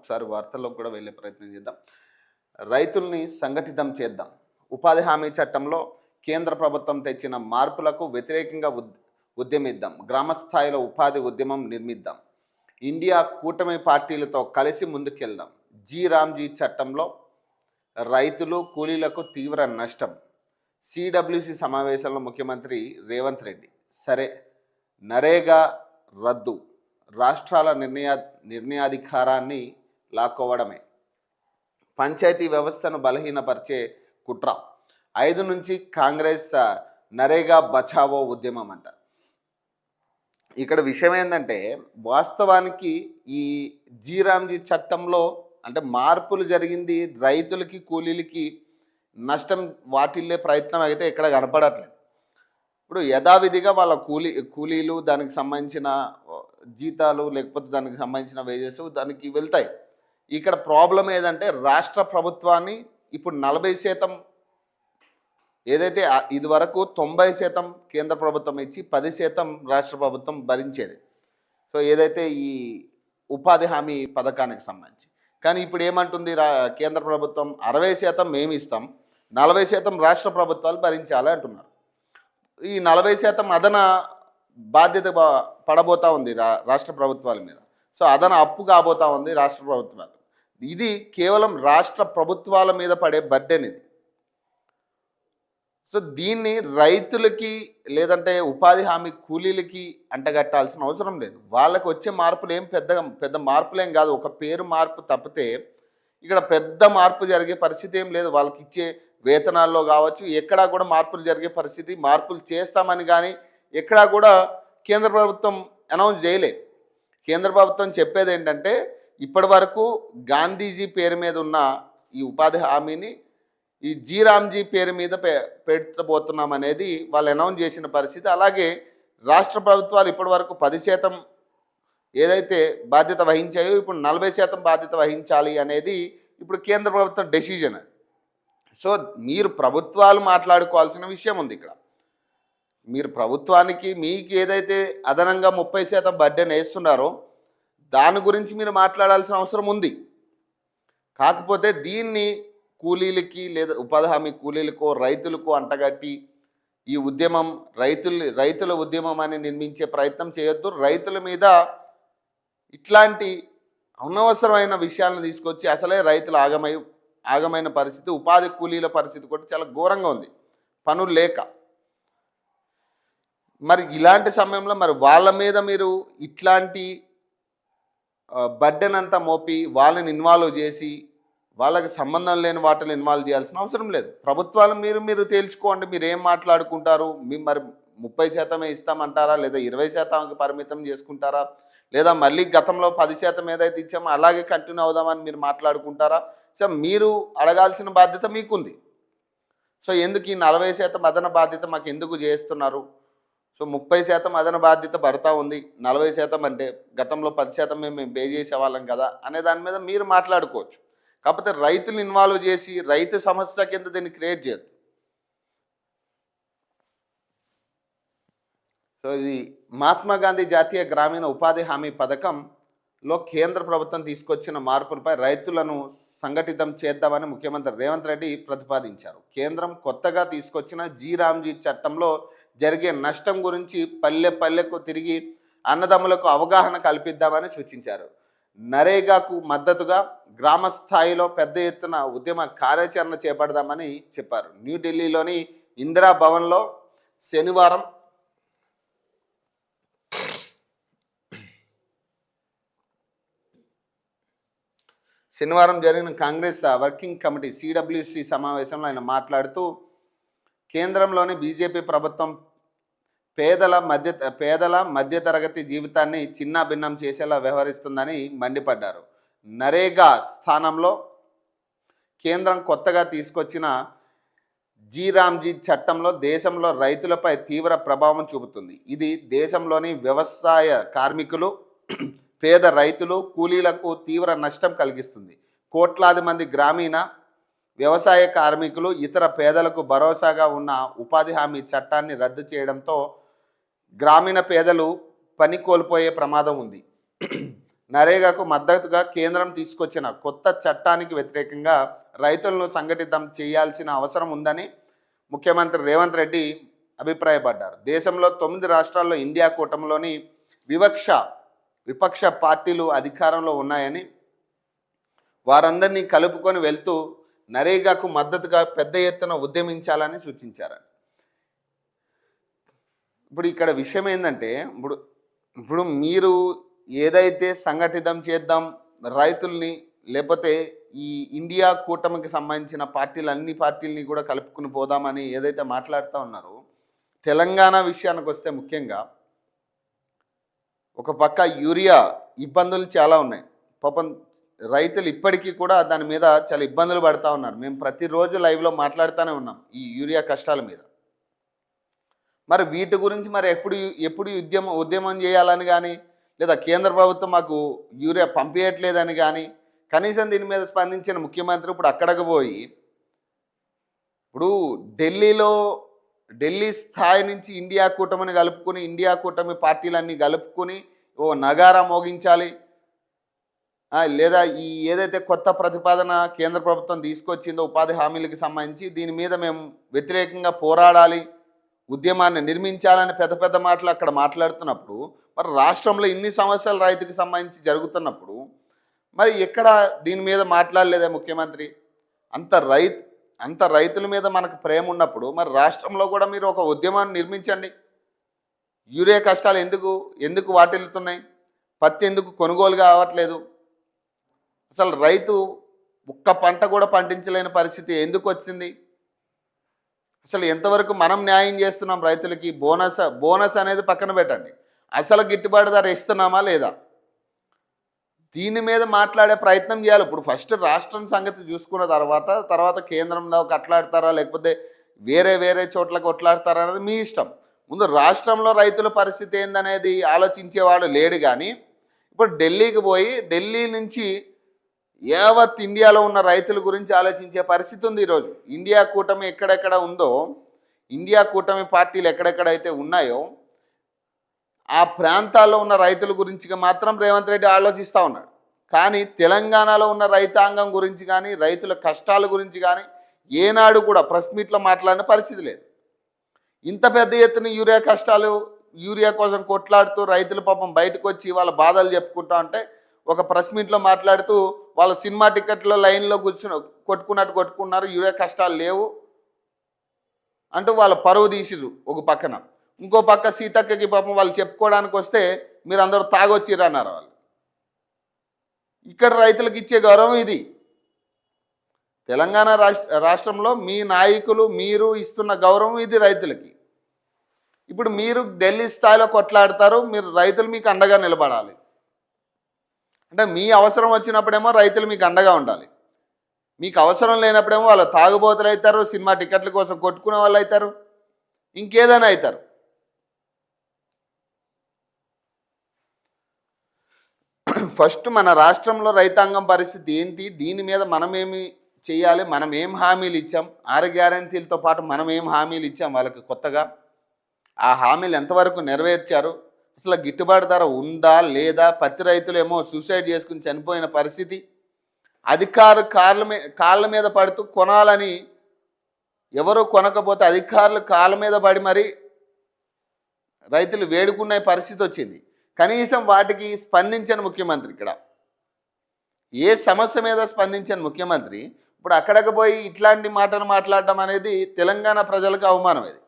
ఒకసారి వార్తల్లోకి కూడా వెళ్ళే ప్రయత్నం చేద్దాం. రైతుల్ని సంఘటితం చేద్దాం. ఉపాధి హామీ చట్టంలో కేంద్ర ప్రభుత్వం తెచ్చిన మార్పులకు వ్యతిరేకంగా ఉద్యమిద్దాం. గ్రామ స్థాయిలో ఉపాధి ఉద్యమం నిర్మిద్దాం. ఇండియా కూటమి పార్టీలతో కలిసి ముందుకెళ్దాం. రామ్జీ చట్టంలో రైతులు కూలీలకు తీవ్ర నష్టం. సిడబ్ల్యూసి సమావేశంలో ముఖ్యమంత్రి రేవంత్ రెడ్డి సరే నరేగా రద్దు, రాష్ట్రాల నిర్ణయాధికారాన్ని లాక్కోవడమే, పంచాయతీ వ్యవస్థను బలహీనపరిచే కుట్ర. 5 నుంచి కాంగ్రెస్ నరేగా బచావో ఉద్యమం అంట. ఇక్కడ విషయం ఏంటంటే వాస్తవానికి ఈ రామ్జీ చట్టంలో అంటే మార్పులు జరిగింది, రైతులకి కూలీలకి నష్టం వాటిల్లే ప్రయత్నం అయితే ఇక్కడ కనపడట్లేదు. ఇప్పుడు యథావిధిగా వాళ్ళ కూలీలు దానికి సంబంధించిన జీతాలు లేకపోతే దానికి సంబంధించిన వేజెస్ దానికి వెళ్తాయి. ఇక్కడ ప్రాబ్లం ఏదంటే రాష్ట్ర ప్రభుత్వాన్ని ఇప్పుడు 40% ఏదైతే ఇది వరకు 90% కేంద్ర ప్రభుత్వం ఇచ్చి 10% రాష్ట్ర ప్రభుత్వం భరించేది. సో ఏదైతే ఈ ఉపాధి హామీ పథకానికి సంబంధించి, కానీ ఇప్పుడు ఏమంటుంది కేంద్ర ప్రభుత్వం 60% మేము ఇస్తాం, 40% రాష్ట్ర ప్రభుత్వాలు భరించాలి అంటున్నారు. ఈ 40% అదన బాధ్యత పడబోతూ ఉంది రాష్ట్ర ప్రభుత్వాల మీద. సో అదన అప్పు కాబోతూ ఉంది రాష్ట్ర ప్రభుత్వాలు. ఇది కేవలం రాష్ట్ర ప్రభుత్వాల మీద పడే బర్డెన్ ఇది. సో దీన్ని రైతులకి లేదంటే ఉపాధి హామీ కూలీలకి అంటగట్టాల్సిన అవసరం లేదు. వాళ్ళకి వచ్చే మార్పులు ఏం పెద్ద మార్పులేం కాదు, ఒక పేరు మార్పు తప్పితే ఇక్కడ పెద్ద మార్పు జరిగే పరిస్థితి ఏం లేదు. వాళ్ళకి ఇచ్చే వేతనాల్లో కావచ్చు ఎక్కడా కూడా మార్పులు జరిగే పరిస్థితి, మార్పులు చేస్తామని కానీ ఎక్కడా కూడా కేంద్ర ప్రభుత్వం అనౌన్స్ చేయలే. కేంద్ర ప్రభుత్వం చెప్పేది ఏంటంటే ఇప్పటి వరకు గాంధీజీ పేరు మీద ఉన్న ఈ ఉపాధి హామీని ఈ రామ్జీ పేరు మీద పెట్టబోతున్నాం అనేది వాళ్ళు అనౌన్స్ చేసిన పరిస్థితి. అలాగే రాష్ట్ర ప్రభుత్వాలు ఇప్పటి వరకు 10% ఏదైతే బాధ్యత వహించాయో ఇప్పుడు 40% బాధ్యత వహించాలి అనేది ఇప్పుడు కేంద్ర ప్రభుత్వం డెసిజన్. సో మీరు ప్రభుత్వాలు మాట్లాడుకోవాల్సిన విషయం ఉంది ఇక్కడ. మీరు ప్రభుత్వానికి మీకు ఏదైతే అదనంగా 30% బడ్డెన్ వేస్తున్నారో దాని గురించి మీరు మాట్లాడాల్సిన అవసరం ఉంది. కాకపోతే దీన్ని కూలీలకి లేదా ఉపాధి హామీ కూలీలకు రైతులకు అంటగట్టి ఈ ఉద్యమం రైతుల ఉద్యమం అని నిర్మించే ప్రయత్నం చేయొద్దు. రైతుల మీద ఇట్లాంటి అనవసరమైన విషయాలను తీసుకొచ్చి అసలే రైతులు ఆగమైన పరిస్థితి, ఉపాధి కూలీల పరిస్థితి కూడా చాలా ఘోరంగా ఉంది పనులు లేక. మరి ఇలాంటి సమయంలో మరి వాళ్ళ మీద మీరు ఇట్లాంటి బర్డెన్ అంతా మోపి వాళ్ళని ఇన్వాల్వ్ చేసి వాళ్ళకి సంబంధం లేని వాటిని ఇన్వాల్వ్ చేయాల్సిన అవసరం లేదు. ప్రభుత్వాలు మీరు తేల్చుకోండి, మీరు ఏం మాట్లాడుకుంటారు. మరి 30% ఇస్తామంటారా లేదా 20%కి పరిమితం చేసుకుంటారా లేదా మళ్ళీ గతంలో 10% ఏదైతే ఇచ్చామో అలాగే కంటిన్యూ అవుదామని మీరు మాట్లాడుకుంటారా? సో మీరు అడగాల్సిన బాధ్యత మీకుంది. సో ఎందుకు ఈ 40% అదన బాధ్యత మాకు ఎందుకు చేస్తున్నారు? సో 30% అదన బాధ్యత పడతా ఉంది, 40% అంటే గతంలో 10% మేము పే చేసేవాళ్ళం కదా అనే దాని మీద మీరు మాట్లాడుకోవచ్చు. కాకపోతే రైతులు ఇన్వాల్వ్ చేసి రైతు సమస్య కింద దీన్ని క్రియేట్ చేయదు. సో ఇది మహాత్మా గాంధీ జాతీయ గ్రామీణ ఉపాధి హామీ పథకంలో కేంద్ర ప్రభుత్వం తీసుకొచ్చిన మార్పులపై రైతులను సంఘటితం చేద్దామని ముఖ్యమంత్రి రేవంత్ రెడ్డి ప్రతిపాదించారు. కేంద్రం కొత్తగా తీసుకొచ్చిన రామ్జీ చట్టంలో జరిగే నష్టం గురించి పల్లెకు తిరిగి అన్నదమ్ములకు అవగాహన కల్పిద్దామని సూచించారు. నరేగాకు మద్దతుగా గ్రామ స్థాయిలో పెద్ద ఎత్తున ఉద్యమ కార్యాచరణ చేపడదామని చెప్పారు. న్యూఢిల్లీలోని ఇందిరా భవన్లో శనివారం జరిగిన కాంగ్రెస్ వర్కింగ్ కమిటీ సిడబ్ల్యూసి సమావేశంలో ఆయన మాట్లాడుతూ కేంద్రంలోని బీజేపీ ప్రభుత్వం పేదల మధ్యతరగతి జీవితాన్ని చిన్నాభిన్నం చేసేలా వ్యవహరిస్తుందని మండిపడ్డారు. నరేగా స్థానంలో కేంద్రం కొత్తగా తీసుకొచ్చిన రామ్జీ చట్టంలో దేశంలో రైతులపై తీవ్ర ప్రభావం చూపుతుంది. ఇది దేశంలోని వ్యవసాయ కార్మికులు, పేద రైతులు, కూలీలకు తీవ్ర నష్టం కలిగిస్తుంది. కోట్లాది మంది గ్రామీణ వ్యవసాయ కార్మికులు, ఇతర పేదలకు భరోసాగా ఉన్న ఉపాధి హామీ చట్టాన్ని రద్దు చేయడంతో గ్రామీణ పేదలు పని కోల్పోయే ప్రమాదం ఉంది. నరేగాకు మద్దతుగా కేంద్రం తీసుకొచ్చిన కొత్త చట్టానికి వ్యతిరేకంగా రైతులను సంఘటితం చేయాల్సిన అవసరం ఉందని ముఖ్యమంత్రి రేవంత్ రెడ్డి అభిప్రాయపడ్డారు. దేశంలో 9 రాష్ట్రాల్లో ఇండియా కూటమిలోని విపక్ష పార్టీలు అధికారంలో ఉన్నాయని, వారందరినీ కలుపుకొని వెళ్తూ నరేగాకు మద్దతుగా పెద్ద ఎత్తున ఉద్యమించాలని సూచించారు. ఇప్పుడు ఇక్కడ విషయం ఏంటంటే, ఇప్పుడు మీరు ఏదైతే సంఘటితం చేద్దాం రైతుల్ని, లేకపోతే ఈ ఇండియా కూటమికి సంబంధించిన అన్ని పార్టీలని కూడా కలుపుకుని పోదామని ఏదైతే మాట్లాడుతూ ఉన్నారో, తెలంగాణ విషయానికి వస్తే ముఖ్యంగా ఒక పక్క యూరియా ఇబ్బందులు చాలా ఉన్నాయి. పాపం రైతులు ఇప్పటికీ కూడా దాని మీద చాలా ఇబ్బందులు పడుతూ ఉన్నారు. మేము ప్రతిరోజు లైవ్లో మాట్లాడుతూనే ఉన్నాం ఈ యూరియా కష్టాల మీద. మరి వీటి గురించి మరి ఎప్పుడు ఉద్యమం చేయాలని కానీ, లేదా కేంద్ర ప్రభుత్వం మాకు యూరియా పంపించట్లేదని కానీ, కనీసం దీని మీద స్పందించిన ముఖ్యమంత్రి ఇప్పుడు అక్కడికి పోయి, ఇప్పుడు ఢిల్లీ స్థాయి నుంచి ఇండియా కూటమిని కలుపుకుని, ఇండియా కూటమి పార్టీలన్నీ కలుపుకుని ఓ నగారా మోగించాలి, లేదా ఈ ఏదైతే కొత్త ప్రతిపాదన కేంద్ర ప్రభుత్వం తీసుకొచ్చిందో ఉపాధి హామీలకు సంబంధించి, దీని మీద మేము వ్యతిరేకంగా పోరాడాలి, ఉద్యమాన్ని నిర్మించాలని పెద్ద పెద్ద మాటలు అక్కడ మాట్లాడుతున్నప్పుడు, మరి రాష్ట్రంలో ఇన్ని సమస్యలు రైతుకి సంబంధించి జరుగుతున్నప్పుడు మరి ఎక్కడ దీని మీద మాట్లాడలేదే ముఖ్యమంత్రి? అంత రైతుల మీద మనకు ప్రేమ ఉన్నప్పుడు మరి రాష్ట్రంలో కూడా మీరు ఒక ఉద్యమాన్ని నిర్మించండి. యూరియా కష్టాలు ఎందుకు వాటిల్లుతున్నాయి? పత్తి ఎందుకు కొనుగోలు కావట్లేదు? అసలు రైతు ఒక్క పంట కూడా పండించలేని పరిస్థితి ఎందుకు వచ్చింది? అసలు ఎంతవరకు మనం న్యాయం చేస్తున్నాం రైతులకి? బోనస్ అనేది పక్కన పెట్టండి, అసలు గిట్టుబాటు ధర ఇస్తున్నామా లేదా? దీని మీద మాట్లాడే ప్రయత్నం చేయాలి. ఇప్పుడు ఫస్ట్ రాష్ట్రం సంగతి చూసుకున్న తర్వాత కేంద్రంలో కొట్లాడతారా, లేకపోతే వేరే చోట్ల కొట్లాడతారా అనేది మీ ఇష్టం. ముందు రాష్ట్రంలో రైతుల పరిస్థితి ఏందనేది ఆలోచించేవాడు లేడు. కానీ ఇప్పుడు ఢిల్లీకి పోయి ఢిల్లీ నుంచి యావత్ ఇండియాలో ఉన్న రైతుల గురించి ఆలోచించే పరిస్థితి ఉంది ఈరోజు. ఇండియా కూటమి ఎక్కడెక్కడ ఉందో, ఇండియా కూటమి పార్టీలు ఎక్కడెక్కడైతే ఉన్నాయో ఆ ప్రాంతాల్లో ఉన్న రైతుల గురించి మాత్రం రేవంత్ రెడ్డి ఆలోచిస్తూ ఉన్నాడు. కానీ తెలంగాణలో ఉన్న రైతాంగం గురించి కానీ, రైతుల కష్టాల గురించి కానీ ఏనాడు కూడా ప్రెస్ మీట్లో మాట్లాడిన పరిస్థితి లేదు. ఇంత పెద్ద ఎత్తున యూరియా కోసం కొట్లాడుతూ రైతుల పాపం బయటకు వచ్చి వాళ్ళ బాధలు చెప్పుకుంటా ఉంటే, ఒక ప్రెస్ మీట్లో మాట్లాడుతూ వాళ్ళ సినిమా టికెట్లో లైన్లో కొట్టుకున్నారు, యూరియా కష్టాలు లేవు అంటూ వాళ్ళ పరువు తీసిరు ఒక పక్కన. ఇంకో పక్క సీతక్కకి పాపం వాళ్ళు చెప్పుకోవడానికి వస్తే మీరు అందరూ తాగొచ్చిర్రు అన్నారు వాళ్ళు. ఇక్కడ రైతులకు ఇచ్చే గౌరవం ఇది. తెలంగాణ రాష్ట్రంలో మీ నాయకులు మీరు ఇస్తున్న గౌరవం ఇది రైతులకి. ఇప్పుడు మీరు ఢిల్లీ స్థాయిలో కొట్లాడతారు, మీరు రైతులు మీకు అండగా నిలబడాలి. అంటే మీ అవసరం వచ్చినప్పుడేమో రైతులు మీకు అండగా ఉండాలి, మీకు అవసరం లేనప్పుడేమో వాళ్ళు తాగుబోతులు అవుతారు, సినిమా టికెట్ల కోసం కొట్టుకునే వాళ్ళు అవుతారు, ఇంకేదైనా అవుతారు. ఫస్ట్ మన రాష్ట్రంలో రైతాంగం పరిస్థితి ఏంటి, దీని మీద మనమేమి చేయాలి, మనం ఏం హామీలు ఇచ్చాం, 6 గ్యారెంటీలతో పాటు మనం ఏం హామీలు ఇచ్చాం వాళ్ళకి కొత్తగా, ఆ హామీలు ఎంతవరకు నెరవేర్చారు, అసలు గిట్టుబాటు ధర ఉందా లేదా, పత్తి రైతులేమో సూసైడ్ చేసుకుని చనిపోయిన పరిస్థితి, అధికారులు కాళ్ళ మీద పడుతూ కొనాలని ఎవరో కొనకపోతే అధికారులు కాళ్ళ మీద పడి మరి రైతులు వేడుకునే పరిస్థితి వచ్చింది. కనీసం వాటికి స్పందించని ముఖ్యమంత్రి, ఇక్కడ ఏ సమస్య మీద స్పందించని ముఖ్యమంత్రి ఇప్పుడు అక్కడికి పోయి ఇట్లాంటి మాటలు మాట్లాడడం అనేది తెలంగాణ ప్రజలకు అవమానం. ఇది